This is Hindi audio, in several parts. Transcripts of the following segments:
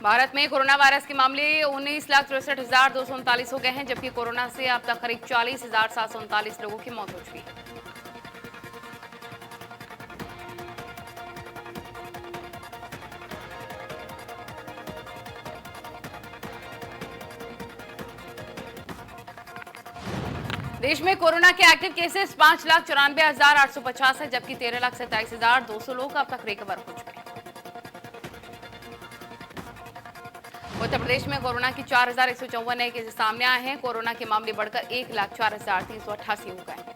भारत में कोरोना वायरस के मामले 19,63,239 हो गए हैं, जबकि कोरोना से अब तक करीब 40,739 लोगों की मौत हो चुकी है। देश में कोरोना के एक्टिव केसेस 5,94,850 है, जबकि 13,27,200 लोग अब तक रिकवर हो चुके हैं। उत्तर प्रदेश में कोरोना की 4,154 नए केसेस सामने आए हैं। कोरोना के मामले बढ़कर 1,04,388 हो गए हैं।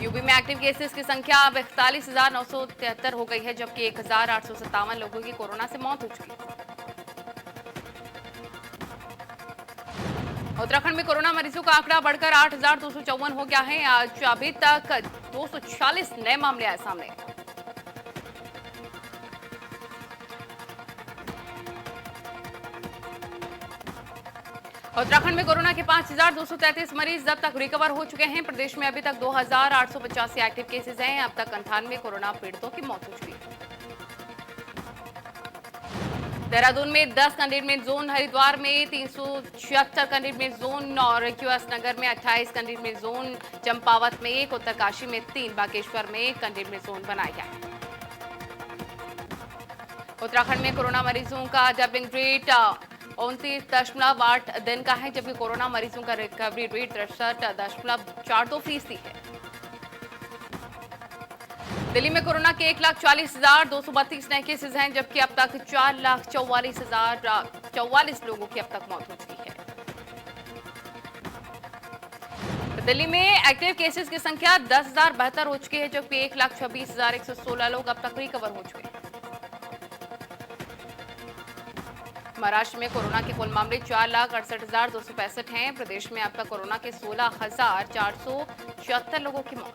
यूपी में एक्टिव केसेस की संख्या अब 41,973 हो गई है, जबकि 1,857 लोगों की कोरोना से मौत हो चुकी है। उत्तराखंड में कोरोना मरीजों का आंकड़ा बढ़कर 8,254 हो गया है। आज अभी तक 240 नए मामले आए सामने। उत्तराखंड में कोरोना के 5,233 मरीज अब तक रिकवर हो चुके हैं। प्रदेश में अभी तक 2,885 एक्टिव केसेस हैं। अब तक 98 कोरोना पीड़ितों की मौत हो चुकी है। देहरादून में 10 कंटेनमेंट जोन, हरिद्वार में 376 कंटेनमेंट जोन और क्यूएस नगर में 28 कंटेनमेंट जोन, चंपावत में 1, उत्तरकाशी में 3, बागेश्वर में 1 कंटेनमेंट जोन बनाया गया है। उत्तराखंड में कोरोना मरीजों का डबिंग रेट 29.8 दिन का है, जबकि कोरोना मरीजों का रिकवरी रेट 63.42% है। दिल्ली में कोरोना के 1,40,232 नए केसेस हैं, जबकि अब तक 4,44,044 लोगों की अब तक मौत हो चुकी है। दिल्ली में एक्टिव केसेस की संख्या 10,072 हो चुकी है, जबकि 1,26,116 लोग अब तक रिकवर हो चुके हैं। महाराष्ट्र में कोरोना के कुल मामले 4,68,265 हैं। प्रदेश में अब तक कोरोना के 16,476 लोगों की मौत।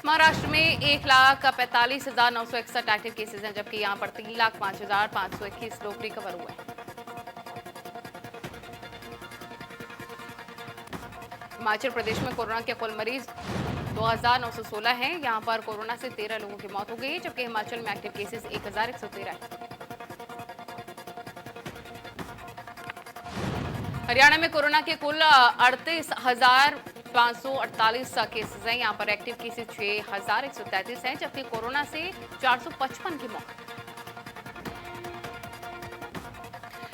महाराष्ट्र में 1,45,961 एक्टिव केसेस हैं, जबकि यहां पर 3,05,521 लोग रिकवर हुए हैं। हिमाचल प्रदेश में कोरोना के कुल मरीज 2,916 हैं। यहां पर कोरोना से 13 लोगों की मौत हो गई है, जबकि हिमाचल में एक्टिव केसेस 1,113 हैं। हरियाणा में कोरोना के कुल 38,548 केसेस हैं। यहां पर एक्टिव केसेस 6,133 हैं, जबकि कोरोना से 455 की मौत।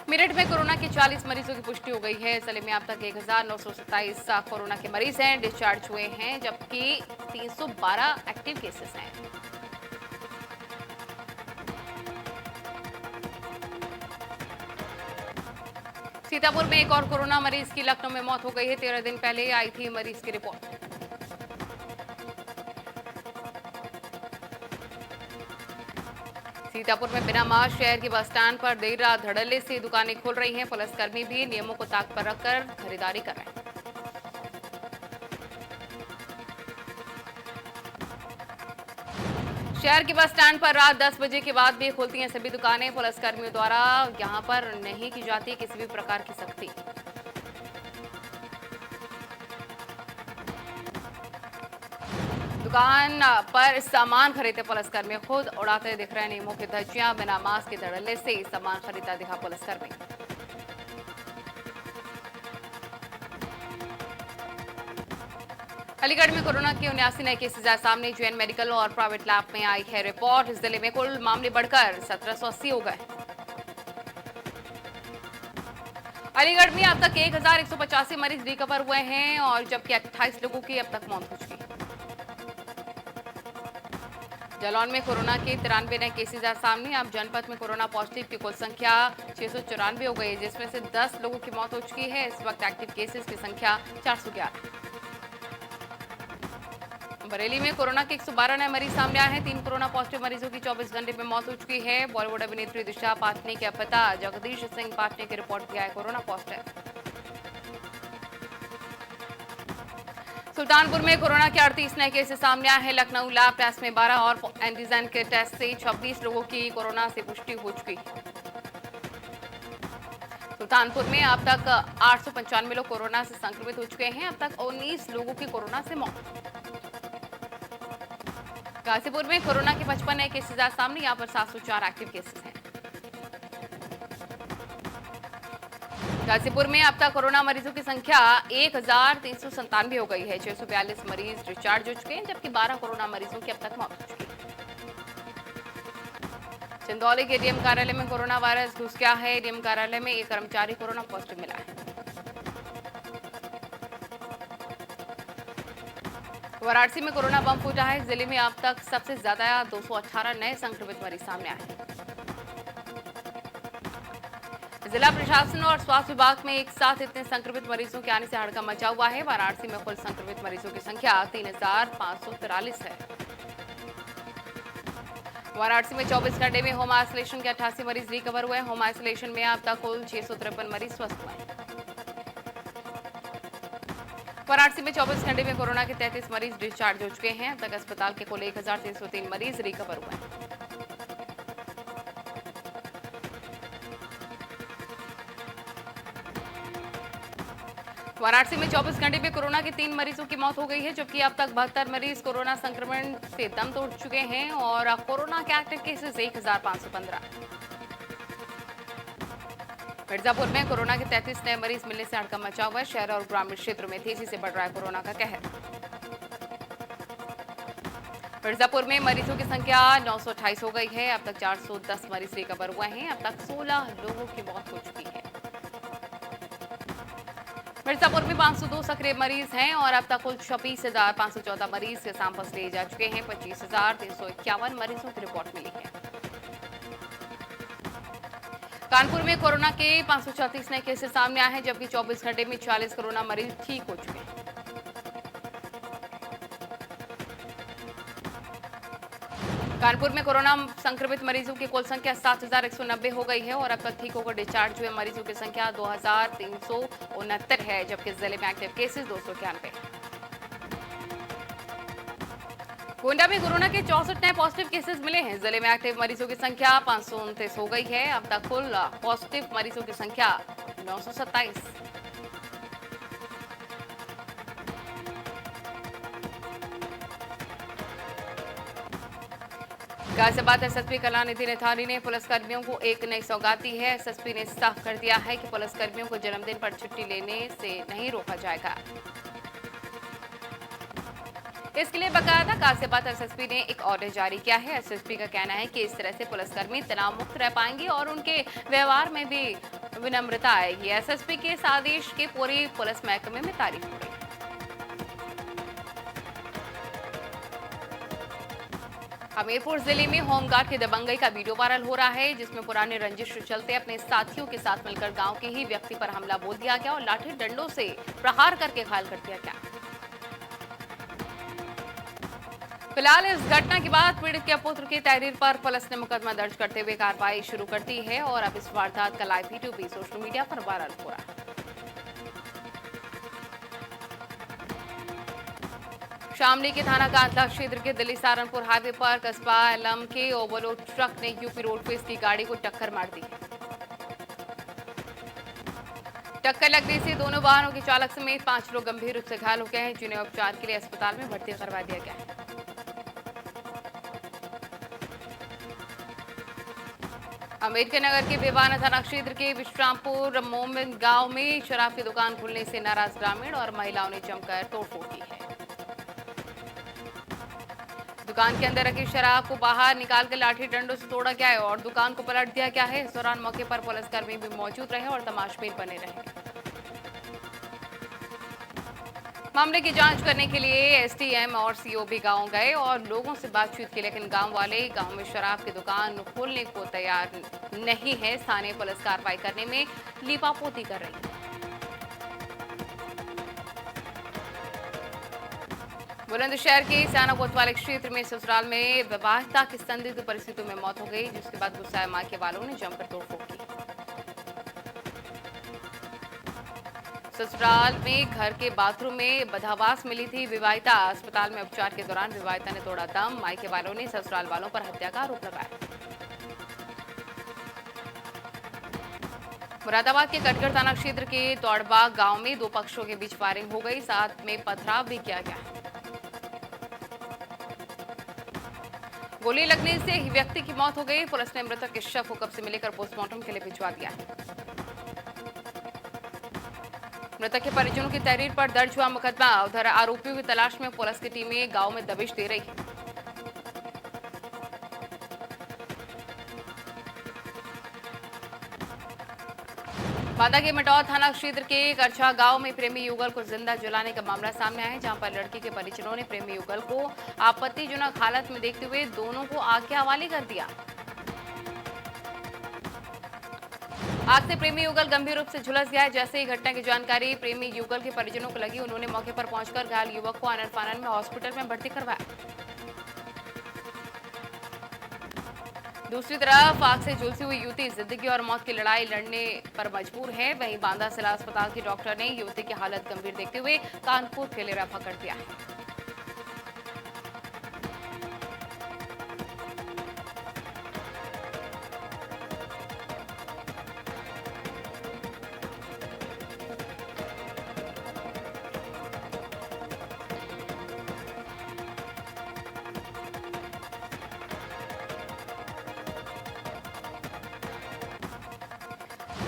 मेरठ में कोरोना के 40 मरीजों की पुष्टि हो गई है। जिले में अब तक 1,927 कोरोना के मरीज हैं, डिस्चार्ज हुए हैं, जबकि 312 एक्टिव केसेस हैं। सीतापुर में एक और कोरोना मरीज की लखनऊ में मौत हो गई है। 13 दिन पहले आई थी मरीज की रिपोर्ट। सीतापुर में बिना मास्क शहर के बस स्टैंड पर देर रात धड़ल्ले से दुकानें खोल रही हैं। पुलिसकर्मी भी नियमों को ताक पर रखकर खरीदारी कर रहे हैं। शहर के बस स्टैंड पर रात 10 बजे के बाद भी खुलती हैं सभी दुकानें। पुलिसकर्मियों द्वारा यहां पर नहीं की जाती किसी भी प्रकार की सख्ती। दुकान पर सामान खरीदते पुलिसकर्मी खुद उड़ाते दिख रहे नियमों की धज्जियां। बिना मास्क के धड़ल्ले से सामान खरीदता दिखा पुलिसकर्मी। अलीगढ़ में कोरोना के 79 नए केसेस आए सामने। जैन मेडिकल और प्राइवेट लैब में आई है रिपोर्ट। इस जिले में कुल मामले बढ़कर 1,780 हो गए। अलीगढ़ में अब तक 1,185 मरीज रिकवर हुए हैं, और जबकि 28 लोगों की अब तक मौत हो चुकी है। जालौन में कोरोना के 93 नए केसेस आए सामने। अब जनपद में कोरोना पॉजिटिव की कुल संख्या 694 हो गई है, जिसमें से 10 लोगों की मौत हो चुकी है। इस वक्त एक्टिव केसेस की संख्या 411। बरेली में कोरोना के 112 नए मरीज सामने आए हैं। 3 कोरोना पॉजिटिव मरीजों की 24 घंटे में मौत हो चुकी है। बॉलीवुड अभिनेत्री दिशा पाटनी के पिता जगदीश सिंह पाटनी की रिपोर्ट किया है कोरोना पॉजिटिव। सुल्तानपुर में कोरोना के 38 नए केसेस सामने आए हैं। लखनऊ लैब टेस्ट में 12 और एंटीजन के टेस्ट से 26 लोगों की कोरोना से पुष्टि हो चुकी है। सुल्तानपुर में अब तक 895 लोग कोरोना से संक्रमित हो चुके हैं। अब तक 19 लोगों की कोरोना से मौत। गाजीपुर में कोरोना के 55 नए केसेस आए सामने। यहां पर 704 एक्टिव केसेस हैं। गाजीपुर में अब तक कोरोना मरीजों की संख्या 1397 हो गई है। 642 मरीज डिस्चार्ज हो चुके हैं, जबकि 12 कोरोना मरीजों की अब तक मौत हो चुकी है। चंदौली के डीएम कार्यालय में कोरोना वायरस घुस गया है। डीएम कार्यालय में एक कर्मचारी कोरोना पॉजिटिव मिला है। वाराणसी में कोरोना बम फूटा है। जिले में अब तक सबसे ज्यादा 218 नए संक्रमित मरीज सामने आए हैं। जिला प्रशासन और स्वास्थ्य विभाग में एक साथ इतने संक्रमित मरीजों के आने से हड़कंप मचा हुआ है। वाराणसी में कुल संक्रमित मरीजों की संख्या 3543 है। वाराणसी में 24 घंटे में होम आइसोलेशन के 88 मरीज रिकवर हुए। होम आइसोलेशन में अब तक कुल 653 मरीज स्वस्थ हुए। वाराणसी में 24 घंटे में कोरोना के 33 मरीज डिस्चार्ज हो चुके हैं। अब तक अस्पताल के कुल 1303 मरीज रिकवर हुए हैं। वाराणसी में 24 घंटे में कोरोना के 3 मरीजों की मौत हो गई है, जबकि अब तक 72 मरीज कोरोना संक्रमण से दम तोड़ चुके हैं और कोरोना के एक्टिव केसेस 1515। मिर्जापुर में कोरोना के 33 नए मरीज मिलने से हड़कंप मचा हुआ है। शहर और ग्रामीण क्षेत्रों में तेजी से बढ़ रहा है कोरोना का कहर। मिर्जापुर में मरीजों की संख्या 928 हो गई है। अब तक 410 मरीज रिकवर हुए हैं। अब तक 16 लोगों की मौत हो चुकी है। मिर्जापुर में 502 सक्रिय मरीज हैं और अब तक कुल 26,514 मरीज के सैंपल्स लिए जा चुके हैं। 25,351 मरीजों की रिपोर्ट मिली है। कानपुर में कोरोना के 534 नए केसेस सामने आए हैं, जबकि 24 घंटे में 40 कोरोना मरीज ठीक हो चुके हैं। कानपुर में कोरोना संक्रमित मरीजों की कुल संख्या 7,190 हो गई है और अब तक ठीक होकर डिस्चार्ज हुए मरीजों की संख्या 2,369 है, जबकि जिले में एक्टिव केसेस 291। गोंडा में कोरोना के 64 नए पॉजिटिव केसेस मिले हैं। जिले में एक्टिव मरीजों की संख्या 529 हो गई है। अब तक कुल पॉजिटिव मरीजों की संख्या 927। गाजियाबाद एसएसपी कलानिधि निथानी ने पुलिसकर्मियों को एक नई सौगात दी है। एसएसपी ने साफ कर दिया है कि पुलिसकर्मियों को जन्मदिन पर छुट्टी लेने से नहीं रोका जाएगा। इसके लिए बकायदा गाजियाबाद एसएसपी ने एक ऑर्डर जारी किया है। एसएसपी का कहना है कि इस तरह से पुलिसकर्मी तनाव मुक्त रह पाएंगे और उनके व्यवहार में भी विनम्रता आएगी। एसएसपी के इस आदेश की पूरी पुलिस महकमे में तारीफ हो रही है। हमीरपुर जिले में होमगार्ड की दबंगई का वीडियो वायरल हो रहा है, जिसमें पुराने रंजिश के चलते अपने साथियों के साथ मिलकर गांव के ही व्यक्ति पर हमला बोल दिया गया और लाठी डंडों से प्रहार करके घायल कर दिया गया। फिलहाल इस घटना के बाद पीड़ित के पुत्र की तहरीर पर पुलिस ने मुकदमा दर्ज करते हुए कार्रवाई शुरू कर दी है और अब इस वारदात का लाइव वीडियो भी सोशल मीडिया पर वायरल हो रहा है। शामली के थाना कांतला क्षेत्र के दिल्ली सहारनपुर हाईवे पर कस्बा एलम के ओवरलोड ट्रक ने यूपी रोडवेज की गाड़ी को टक्कर मार दी। टक्कर लगने से दोनों वाहनों के चालक समेत 5 लोग गंभीर रूप से घायल हो गए हैं, जिन्हें उपचार के लिए अस्पताल में भर्ती करवा दिया गया है। अम्बेडकर नगर के भिवाना थाना क्षेत्र के विश्रामपुर मोमिन गांव में शराब की दुकान खुलने से नाराज ग्रामीण और महिलाओं ने जमकर तोड़फोड़ की है। दुकान के अंदर रखी शराब को बाहर निकालकर लाठी डंडों से तोड़ा गया है और दुकान को पलट दिया गया है। इस दौरान मौके पर पुलिसकर्मी भी मौजूद रहे और तमाशबीन बने रहे। मामले की जांच करने के लिए एसडीएम और सीओ भी गांव गए और लोगों से बातचीत की, लेकिन गांव वाले गांव में शराब की दुकान खोलने को तैयार नहीं है। स्थानीय पुलिस कार्रवाई करने में लीपापोती कर रही है। बुलंदशहर के सियाना कोतवाली क्षेत्र में ससुराल में विवाहिता की संदिग्ध परिस्थितियों में मौत हो गई, जिसके बाद गुस्साए मां के वालों ने जमकर तोड़फोड़ की। ससुराल में घर के बाथरूम में बदहवास मिली थी विवाहिता। अस्पताल में उपचार के दौरान विवाहिता ने तोड़ा दम। मायके वालों ने ससुराल वालों पर हत्या का आरोप लगाया। मुरादाबाद के कटघर थाना क्षेत्र के दौड़बाग गांव में दो पक्षों के बीच फायरिंग हो गई, साथ में पथराव भी किया गया। गोली लगने से एक व्यक्ति की मौत हो गई। पुलिस ने मृतक के शव को कब्जे में लेकर पोस्टमार्टम के लिए भिजवा दिया है। मृतक के परिजनों की तहरीर पर दर्ज हुआ मुकदमा। उधर आरोपियों की तलाश में पुलिस की टीमें गांव में दबिश दे रही है। बांदा के मटौर थाना क्षेत्र के करछा गांव में प्रेमी युगल को जिंदा जलाने का मामला सामने आया है, जहां पर लड़की के परिजनों ने प्रेमी युगल को आपत्तिजनक हालत में देखते हुए दोनों को आग के हवाले कर दिया। आग से प्रेमी युगल गंभीर रूप से झुलस गया है। जैसे ही घटना की जानकारी प्रेमी युगल के परिजनों को लगी, उन्होंने मौके पर पहुंचकर घायल युवक को आनन फानन में हॉस्पिटल में भर्ती करवाया। दूसरी तरफ आग से झुलसी हुई युवती जिंदगी और मौत की लड़ाई लड़ने पर मजबूर है। वहीं बांदा जिला अस्पताल के डॉक्टर ने युवती की हालत गंभीर देखते हुए कानपुर के लिए रेफर कर दिया है।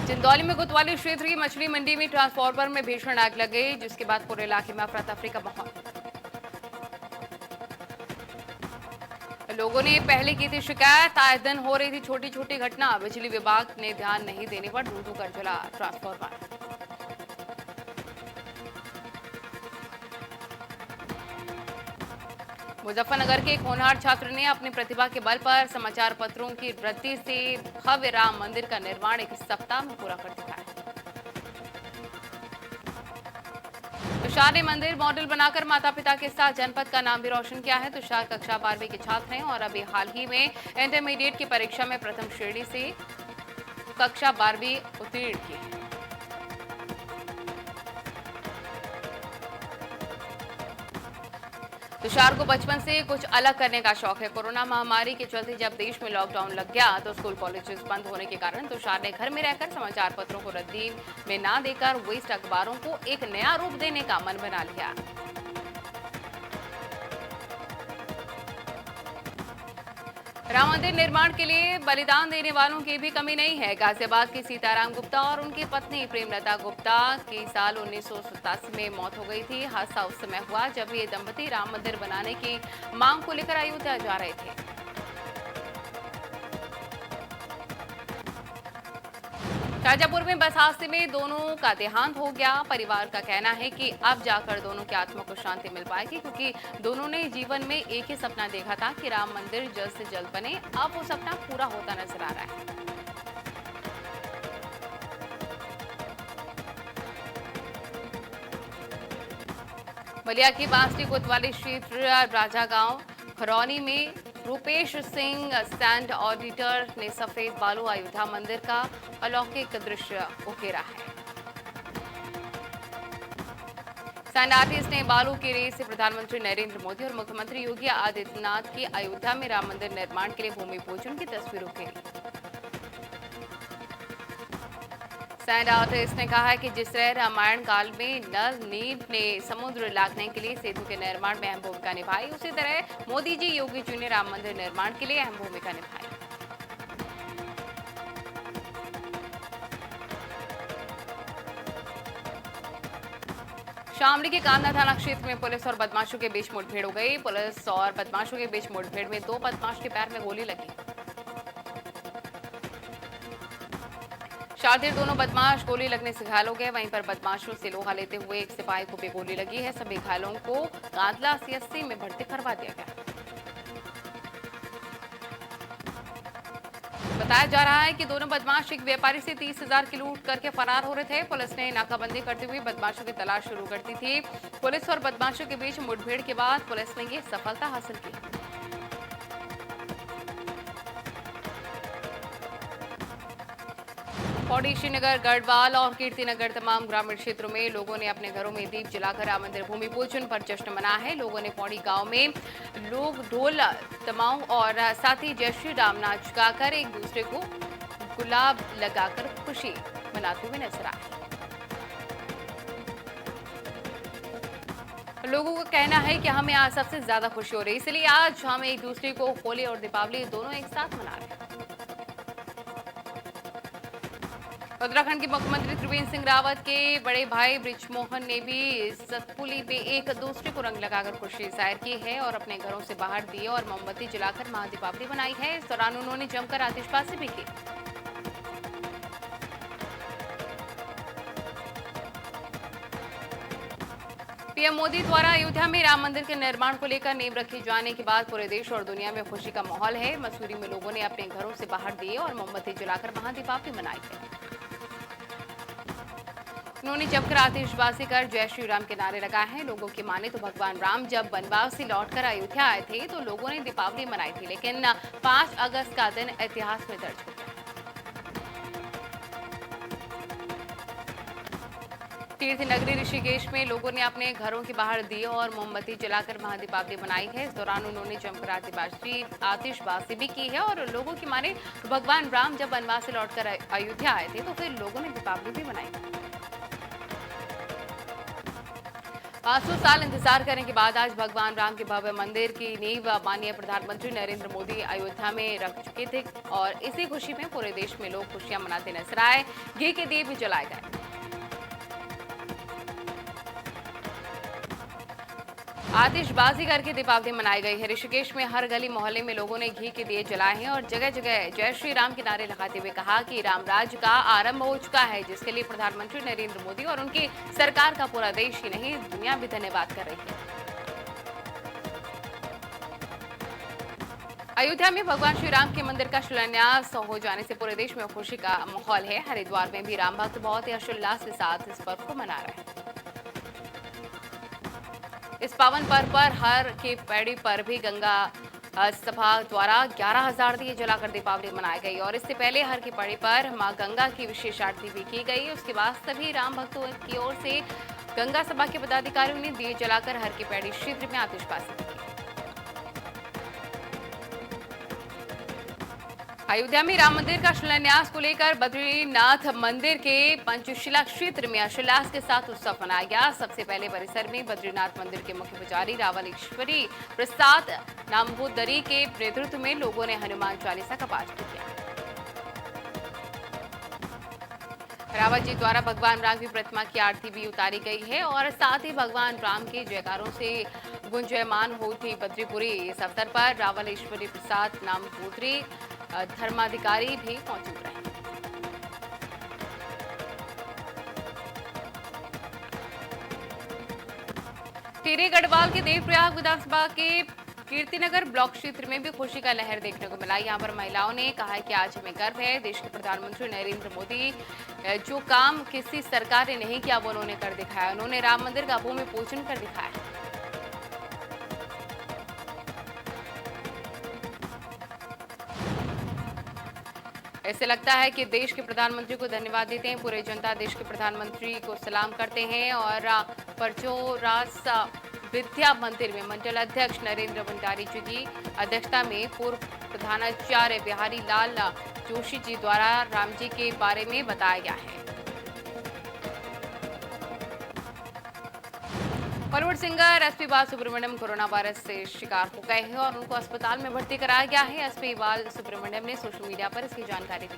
चिंदौली में कोतवाली क्षेत्र की मछली मंडी में ट्रांसफार्मर में भीषण आग लग गई, जिसके बाद पूरे इलाके में अफरा तफरी का माहौल। लोगों ने पहले की थी शिकायत, आए दिन हो रही थी छोटी छोटी घटना। बिजली विभाग ने ध्यान नहीं देने पर ढूंढ कर जला ट्रांसफार्मर। मुजफ्फरनगर के एक होनहार छात्र ने अपनी प्रतिभा के बल पर समाचार पत्रों की रद्दी से भव्य राम मंदिर का निर्माण एक सप्ताह में पूरा कर दिखाया। तुषार ने मंदिर मॉडल बनाकर माता पिता के साथ जनपद का नाम भी रोशन किया है। तुषार कक्षा 12वीं के छात्र हैं और अभी हाल ही में इंटरमीडिएट की परीक्षा में प्रथम श्रेणी से कक्षा 12वीं उत्तीर्ण की है। तुषार को बचपन से कुछ अलग करने का शौक है। कोरोना महामारी के चलते जब देश में लॉकडाउन लग गया तो स्कूल कॉलेजेस बंद होने के कारण तुषार ने घर में रहकर समाचार पत्रों को रद्दी में ना देकर वेस्ट अखबारों को एक नया रूप देने का मन बना लिया। राम मंदिर निर्माण के लिए बलिदान देने वालों की भी कमी नहीं है। गाजियाबाद की सीताराम गुप्ता और उनकी पत्नी प्रेमलता गुप्ता की साल 1987 में मौत हो गई थी। हादसा उस समय हुआ जब ये दंपति राम मंदिर बनाने की मांग को लेकर अयोध्या जा रहे थे। शाजापुर में बस हादसे में दोनों का देहांत हो गया। परिवार का कहना है कि अब जाकर दोनों की आत्मा को शांति मिल पाएगी, क्योंकि दोनों ने जीवन में एक ही सपना देखा था कि राम मंदिर जल्द से जल्द बने। अब वो सपना पूरा होता नजर आ रहा है। बलिया की बांसडी कोतवाली क्षेत्र राजा गांव खरौनी में रूपेश सिंह स्टैंड ऑडिटर ने सफेद बालू अयोध्या मंदिर का अलौकिक दृश्य उकेरा है। सैंड आर्टिस्ट ने बालू की रेस से प्रधानमंत्री नरेंद्र मोदी और मुख्यमंत्री योगी आदित्यनाथ की अयोध्या में राम मंदिर निर्माण के लिए भूमि पूजन की तस्वीर उकेरी। सैंड आर्टिस्ट ने कहा है कि जिस तरह रामायण काल में नल नील ने समुद्र लागने के लिए सेतु के निर्माण में अहम भूमिका निभाई, उसी तरह मोदी जी योगी जी ने राम मंदिर निर्माण के लिए अहम भूमिका निभाई। शामली के कांदा थाना क्षेत्र में पुलिस और बदमाशों के बीच मुठभेड़ हो गई। पुलिस और बदमाशों के बीच मुठभेड़ में दो बदमाश के पैर में गोली लगी। शातिर दोनों बदमाश गोली लगने से घायल हो गए। वहीं पर बदमाशों से लोहा लेते हुए एक सिपाही को भी गोली लगी है। सभी घायलों को कांदला सीएससी में भर्ती करवा दिया गया। बताया जा रहा है कि दोनों बदमाश एक व्यापारी से 30,000 की लूट करके फरार हो रहे थे। पुलिस ने नाकाबंदी करते हुए बदमाशों की तलाश शुरू कर दी थी। पुलिस और बदमाशों के बीच मुठभेड़ के बाद पुलिस ने ये सफलता हासिल की। पौड़ी, श्रीनगर, गढ़वाल और कीर्तिनगर तमाम ग्रामीण क्षेत्रों में लोगों ने अपने घरों में दीप जलाकर राम मंदिर भूमि पूजन पर जश्न मनाया है। लोगों ने पौड़ी गांव में लोग ढोल तमाऊ और साथ ही जय श्री राम नाच गाकर एक दूसरे को गुलाब लगाकर खुशी मनाते हुए नजर आए। लोगों का कहना है कि हमें आज सबसे ज्यादा खुशी हो रही है, इसलिए आज हम एक दूसरे को होली और दीपावली दोनों एक साथ मना रहे हैं। उत्तराखंड के मुख्यमंत्री त्रिवेंद्र सिंह रावत के बड़े भाई बृजमोहन ने भी सतपुली में एक दूसरे को रंग लगाकर खुशी जाहिर की है और अपने घरों से बाहर दिए और मोमबत्ती जलाकर महादीपावली मनाई है। इस दौरान उन्होंने जमकर आतिशबाजी भी की। पीएम मोदी द्वारा अयोध्या में राम मंदिर के निर्माण को लेकर नींव रखे जाने के बाद पूरे देश और दुनिया में खुशी का माहौल है। मसूरी में लोगों ने अपने घरों से बाहर दिए और मोमबत्ती जलाकर महादीपावली मनाई है। उन्होंने जमकर आतिशबाजी कर जय श्री राम के नारे लगाए हैं। लोगों की माने तो भगवान राम जब वनवास से लौटकर अयोध्या आए थे तो लोगों ने दीपावली मनाई थी, लेकिन 5 अगस्त का दिन इतिहास में दर्ज हो गया। तीर्थ नगरी ऋषिकेश में लोगों ने अपने घरों के बाहर दिए और मोमबत्ती जलाकर महादीपावली मनाई है। इस दौरान उन्होंने जमकर आतिशबाजी भी की है और लोगों की माने तो भगवान राम जब वनवास से लौटकर अयोध्या आए थे तो फिर लोगों ने दीपावली भी मनाई। 500 साल इंतजार करने के बाद आज भगवान राम के भव्य मंदिर की नींव माननीय प्रधानमंत्री नरेंद्र मोदी अयोध्या में रख चुके थे और इसी खुशी में पूरे देश में लोग खुशियां मनाते नजर आए। घी के दिए भी जलाए गए। आतिशबाजी करके दीपावली मनाई गई है। ऋषिकेश में हर गली मोहल्ले में लोगों ने घी के दिए जलाए हैं और जगह जगह जय श्री राम के नारे लगाते हुए कहा कि राम राज्य का आरंभ हो चुका है, जिसके लिए प्रधानमंत्री नरेंद्र मोदी और उनकी सरकार का पूरा देश ही नहीं दुनिया भी धन्यवाद कर रही है। अयोध्या में भगवान श्री राम के मंदिर का शिलान्यास हो जाने से पूरे देश में खुशी का माहौल है। हरिद्वार में भी राम भक्त बहुत ही हर्षोल्लास के साथ इस पर्व को मना रहे हैं। इस पावन पर्व पर हर के पैड़ी पर भी गंगा सभा द्वारा 11,000 दिए जलाकर दीपावली मनाई गई और इससे पहले हर की पड़ी पर मां गंगा की विशेष आरती भी की गई। उसके बाद सभी राम भक्तों की ओर से गंगा सभा के पदाधिकारियों ने दिए जलाकर हर की पैड़ी क्षेत्र में आतिशबाजी की। अयोध्या में राम मंदिर का शिलान्यास को लेकर बद्रीनाथ मंदिर के पंचशिला क्षेत्र में हर्षोल्लास के साथ उत्सव मनाया गया। सबसे पहले परिसर में बद्रीनाथ मंदिर के मुख्य पुजारी रावलेश्वरी प्रसाद नाम्बोदरी के नेतृत्व में लोगों ने हनुमान चालीसा का पाठ किया। रावत जी द्वारा भगवान राम की प्रतिमा की आरती भी उतारी गई है और साथ ही भगवान राम के जयकारों से गुंजयमान हो थी बद्रीपुरी। इस अवसर पर रावलेश्वरी प्रसाद नाम्बोदरी धर्माधिकारी भी मौजूद रहे। टिहरी गढ़वाल के देवप्रयाग विधानसभा के कीर्तिनगर ब्लॉक क्षेत्र में भी खुशी का लहर देखने को मिला। यहाँ पर महिलाओं ने कहा है कि आज हमें गर्व है, देश के प्रधानमंत्री नरेंद्र मोदी जो काम किसी सरकार ने नहीं किया वो उन्होंने कर दिखाया। उन्होंने राम मंदिर का भूमि पूजन कर दिखाया। ऐसे लगता है कि देश के प्रधानमंत्री को धन्यवाद देते हैं। पूरे जनता देश के प्रधानमंत्री को सलाम करते हैं और परचोरास विद्या मंदिर में मंडल अध्यक्ष नरेंद्र भंडारी जी की अध्यक्षता में पूर्व प्रधानाचार्य बिहारी लाल जोशी जी द्वारा राम जी के बारे में बताया गया है। Bollywood singer SP Balasubrahmanyam corona virus से शिकार हो गए हैं और उनको अस्पताल में भर्ती कराया गया है। एसपी बालसुब्रमण्यम ने सोशल मीडिया पर इसकी जानकारी दी।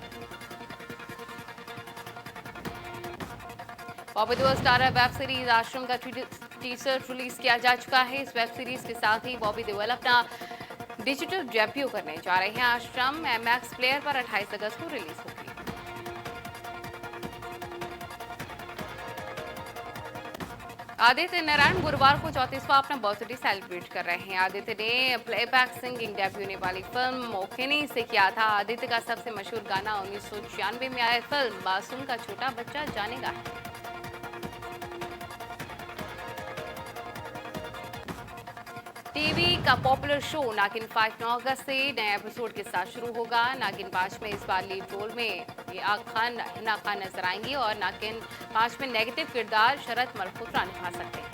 Bobby Deol starrer web series Aashram का टीजर रिलीज किया जा चुका है। इस वेब सीरीज के साथ ही बॉबी देओल अपना डिजिटल डेब्यू करने जा रहे हैं। आश्रम एमएक्स प्लेयर पर 28 अगस्त को रिलीज होगी। आदित्य नारायण गुरुवार को 34वां अपना बर्थडे सेलिब्रेट कर रहे हैं। आदित्य ने प्लेबैक सिंगिंग डेब्यू होने वाली फिल्म मोहिनी से किया था। आदित्य का सबसे मशहूर गाना 1996 में आया फिल्म मासूम का छोटा बच्चा जानेगा है। टीवी का पॉपुलर शो नागिन 5 9 अगस्त से नए एपिसोड के साथ शुरू होगा। नागिन 5 में इस बार लीड रोल में हिना खान नजर आएंगी और नागिन 5 में नेगेटिव किरदार शरद मल्होत्रा निभा सकते हैं।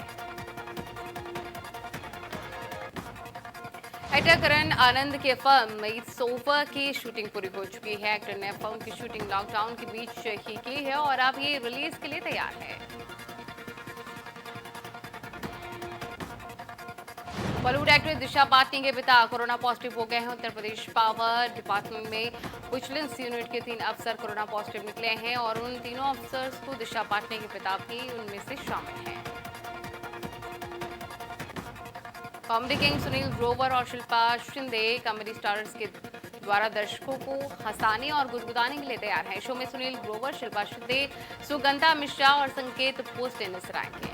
एक्टर करण आनंद की फिल्म इट्स ओवर की शूटिंग पूरी हो चुकी है। एक्टर ने फिल्म की शूटिंग लॉकडाउन के बीच ही की है और अब ये रिलीज के लिए तैयार है। बॉलीवुड एक्ट्रेस दिशा पाटनी के पिता कोरोना पॉजिटिव हो गए हैं। उत्तर प्रदेश पावर डिपार्टमेंट में विजिलेंस यूनिट के 3 अफसर कोरोना पॉजिटिव निकले हैं और उन तीनों अफसर्स को दिशा पाटनी के पिता भी उनमें से शामिल हैं। कॉमेडी किंग सुनील ग्रोवर और शिल्पा शिंदे कॉमेडी स्टार्स के द्वारा दर्शकों को हंसाने और गुदगुदाने के लिए तैयार हैं। शो में सुनील ग्रोवर, शिल्पा शिंदे, सुगंधा मिश्रा और संकेत पोस्टे नजर आएंगे।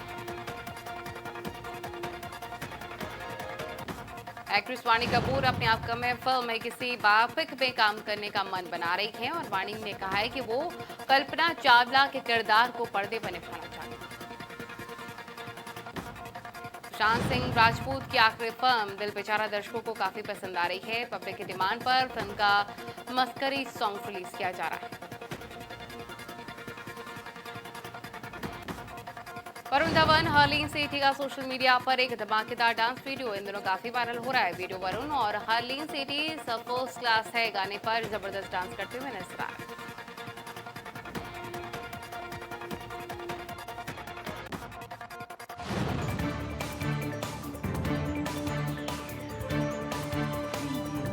एक्ट्रेस वाणी कपूर अपने अपकमिंग फिल्म में किसी बायोपिक में काम करने का मन बना रही हैं और वाणी ने कहा है कि वो कल्पना चावला के किरदार को पर्दे पर निभाना चाहती हैं। सुशांत सिंह राजपूत की आखिरी फिल्म दिल बेचारा दर्शकों को काफी पसंद आ रही है। पब्लिक की डिमांड पर फिल्म का मस्करी सॉन्ग रिलीज किया जा रहा है। वरुण धवन हरलीन सेठी का सोशल मीडिया पर एक धमाकेदार डांस वीडियो इन दिनों काफी वायरल हो रहा है। वीडियो वरुण और हरलीन सेठी सब फर्स्ट क्लास है गाने पर जबरदस्त डांस करते हुए नजर आ रहे हैं।